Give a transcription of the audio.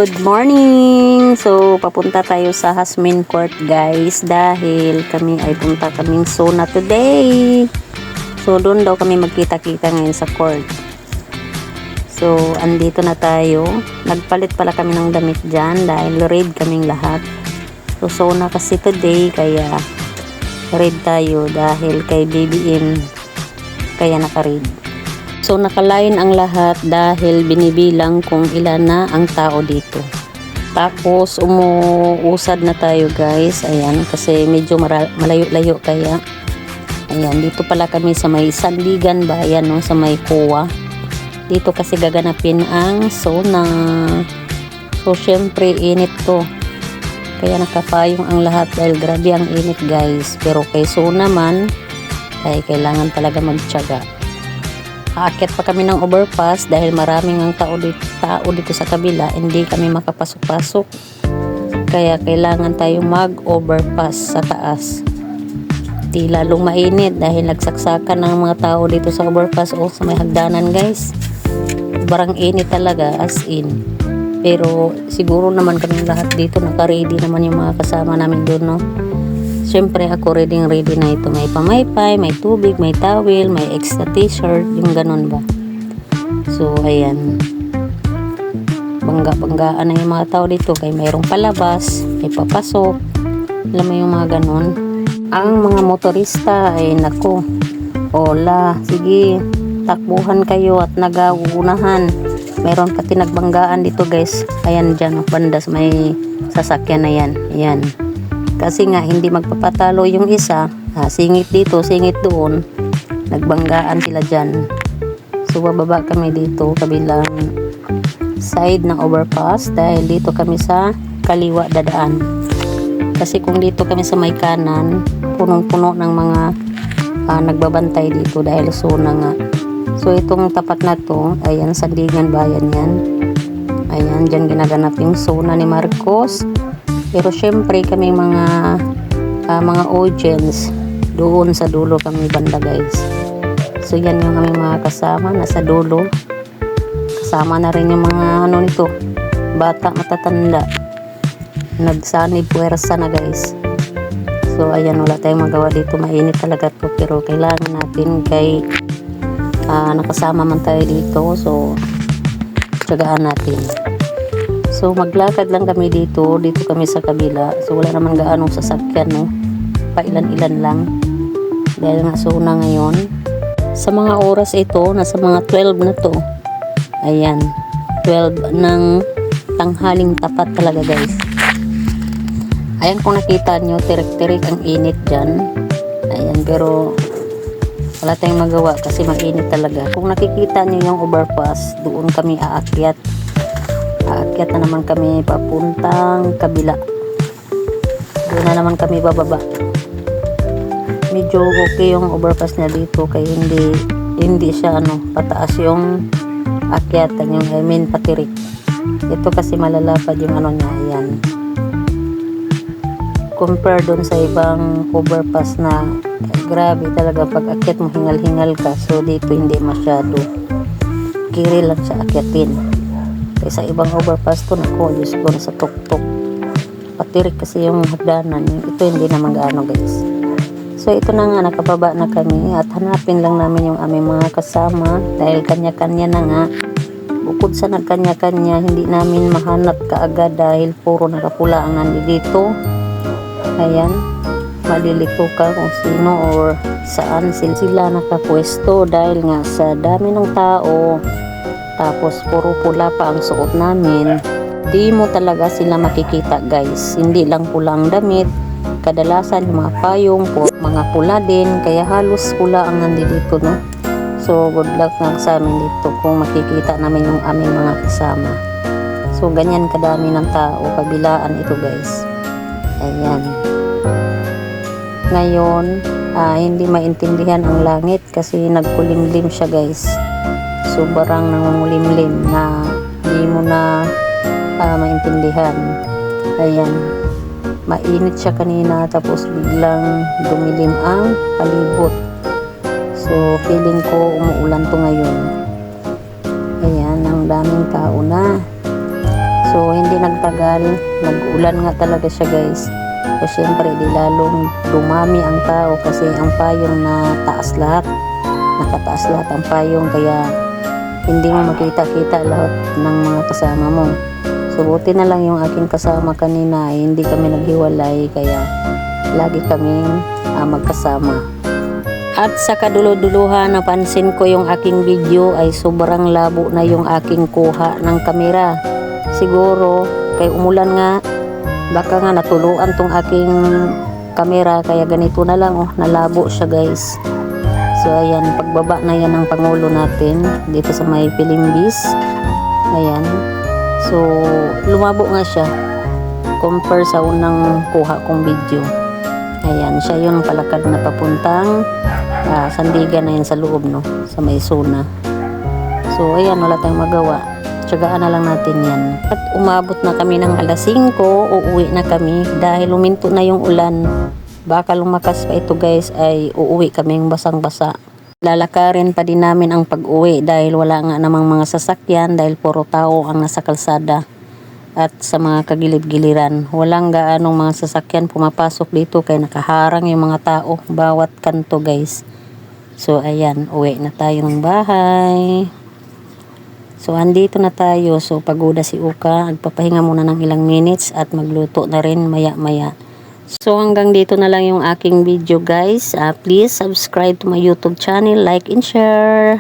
Good morning! So, papunta tayo sa Hasmin Court guys dahil kami ay punta kaming sauna today. So, doon daw kami magkita-kita ngayon sa court. So, andito na tayo. Nagpalit pala kami ng damit dyan dahil red kaming lahat. So, sauna kasi today kaya red tayo dahil kay BBM kaya naka-red. So nakalain ang lahat dahil binibilang kung ilan na ang tao dito. Tapos umuusad na tayo guys. Ayan, kasi medyo malayo-layo kaya. Ayan, dito pala kami sa may Sandigan ba? Ayan no, sa may Kuwa. Dito kasi gaganapin ang sauna. So syempre init to. Kaya nakapayong ang lahat dahil grabe ang init guys. Pero kay sauna man ay kailangan talaga magtiyaga. Aakyat pa kami ng overpass dahil maraming ang tao dito sa kabila, hindi kami makapasok-pasok. Kaya kailangan tayong mag-overpass sa taas. Di lalong mainit dahil nagsaksakan ng mga tao dito sa overpass o sa may hagdanan guys. Barang init talaga as in. Pero siguro naman kami lahat dito naka-ready naman yung mga kasama namin doon no. Siyempre ako ready na ito. May pamaypay, may tubig, may towel, may extra t-shirt, yung ganun ba. So ayan. Bangga-banggaan na yung mga tao dito. Kaya mayroong palabas, may papasok. Alam mo yung mga ganun. Ang mga motorista ay nako. Ola, sige. Takbuhan kayo at nagauunahan. Mayroon pati nagbanggaan dito guys. Ayan dyan, banda sa may sasakyan na yan. Ayan. Kasi nga hindi magpapatalo yung isa, singit dito, singit doon, nagbanggaan sila dyan. So bababa kami dito kabilang side ng overpass dahil dito kami sa kaliwa dadaan. Kasi kung dito kami sa may kanan, punong-puno ng mga nagbabantay dito dahil sauna nga. So itong tapat na to, ayan, Sandigan Bayan yan. Ayan, dyan ginaganap yung sauna ni Marcos. Pero syempre kami mga audience doon sa dulo kami banda guys. So yan yung aming mga kasama nasa dulo. Kasama na rin yung mga nito, bata matatanda. Nagsanib puwersa na guys. So ayan, wala tayong magawa dito, mainit talaga to pero kailangan natin kay nakasama man tayo dito. So tiyagaan natin. So maglakad lang kami dito kami sa kabila. So wala naman gaano sasakyan no. Pailan-ilan lang. Dahil nga sauna ngayon. Sa mga oras ito, nasa mga 12 na to. Ayan, 12 ng tanghaling tapat talaga guys. Ayan kung nakita nyo, tirik-tirik ang init dyan. Ayan, pero wala tayong magawa kasi mainit talaga. Kung nakikita nyo yung overpass, doon kami aakyat. Aakyat na naman kami papuntang kabila. Doon na naman kami bababa. Medyo okay yung overpass niya dito kaya hindi siya pataas yung akyatan, yung patirik. Ito kasi malalapad yung niya, ayan. Compare doon sa ibang overpass na grabe talaga pag akyat mo hingal-hingal ka. So dito hindi masyado. Kiri lang sa akyatin. Sa ibang overpass to nako, Diyos ko, sa tuktok patirik kasi yung hagdanan. Ito hindi naman gaano guys. So ito na nga, nakababa na kami at hanapin lang namin yung aming mga kasama dahil kanya-kanya na nga. Bukod sa nagkanya-kanya, hindi namin mahanap kaagad dahil puro nakapula ang nandito. Ayan, malilito ka kung sino or saan sila nakapwesto dahil nga sa dami ng tao. Tapos puro pula pa ang suot namin. Di mo talaga sila makikita guys. Hindi lang pula ang damit. Kadalasan yung mga payong po, mga pula din. Kaya halos pula ang nandito no. So good luck nga sa amin dito kung makikita namin yung aming mga kasama. So ganyan kadami ng tao. Kabilaan ito guys. Ayan. Ngayon hindi maintindihan ang langit kasi nagkulimlim siya guys. Sobrang nangungulimlim na hindi mo na maintindihan. Ayan, mainit siya kanina tapos biglang dumilim ang palibot. So feeling ko umuulan to ngayon. Ayan, ang daming tao na. So So hindi nagtagal, nag-ulan nga talaga siya guys. So syempre di lalong dumami ang tao kasi ang payong nakataas lahat ang payong, kaya hindi mo makita-kita lahat ng mga kasama mo. So buti na lang yung aking kasama kanina ay hindi kami naghiwalay, kaya lagi kaming magkasama. At sa kadulo-duluhan, napansin ko yung aking video ay sobrang labo na yung aking kuha ng kamera. Siguro kay umulan nga, baka nga natuluan tong aking kamera, kaya ganito na lang, nalabo siya guys. So ayan, pagbaba na yan ng Pangulo natin dito sa may Pilimbis. Ayan, so lumabo nga siya compare sa unang kuha kong video. Ayan, siya yung palakad na papuntang Sandigan na yan sa loob, no, sa may zona. So ayan, wala tayong magawa, tiyagaan na lang natin yan. At umabot na kami ng alas 5, uuwi na kami dahil luminto na yung ulan. Baka lumakas pa ito guys, ay uuwi kaming basang-basa. Lalakarin pa din namin ang pag-uwi dahil wala nga namang mga sasakyan, dahil puro tao ang nasa kalsada at sa mga kagilid-giliran. Walang gaanong mga sasakyan pumapasok dito kaya nakaharang yung mga tao bawat kanto guys. So ayan, uwi na tayo ng bahay. So andito na tayo. So pagoda si Uka, agpapahinga muna ng ilang minutes at magluto na rin maya-maya. So hanggang dito na lang yung aking video guys. Please subscribe to my YouTube channel, like and share.